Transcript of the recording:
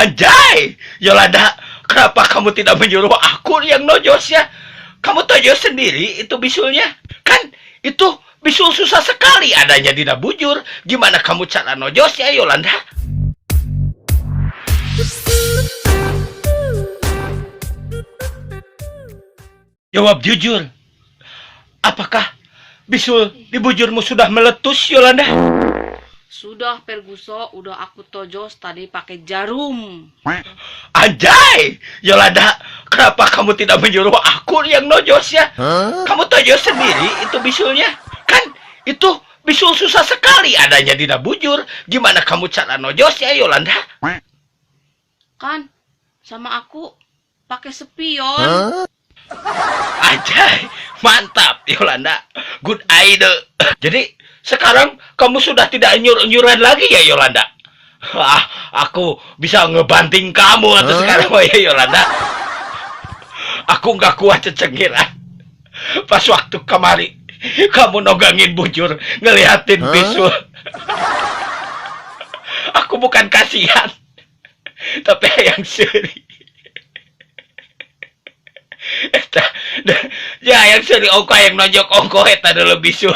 Anjay, Yolanda, kenapa kamu tidak menyuruh aku yang nojos ya? Kamu tojos sendiri itu bisulnya. Kan itu bisul susah sekali adanya di bujur. Gimana kamu cara nojos ya, Yolanda? Jawab jujur. Apakah bisul di bujurmu sudah meletus, Yolanda? Sudah Perguso, udah aku tojos tadi pakai jarum. Anjay, Yolanda, kenapa kamu tidak menyuruh aku yang nojos ya? Kamu tojos sendiri itu bisulnya. Kan itu bisul susah sekali adanya di bujur. Gimana kamu cara nojos ya, Yolanda? Kan sama aku pakai spion. Anjay, mantap Yolanda. Good idea. Jadi sekarang kamu sudah tidak nyur-nyuran lagi ya, Yolanda? Aku bisa ngebanting kamu atau sekarang ya, Yolanda. Aku nggak kuat cecengiran. Pas waktu kemari kamu nogangin bujur ngeliatin bisul. Aku bukan kasihan, tapi yang seri. Ya yang seri ongko yang nonjok ongko eta dulu bisul.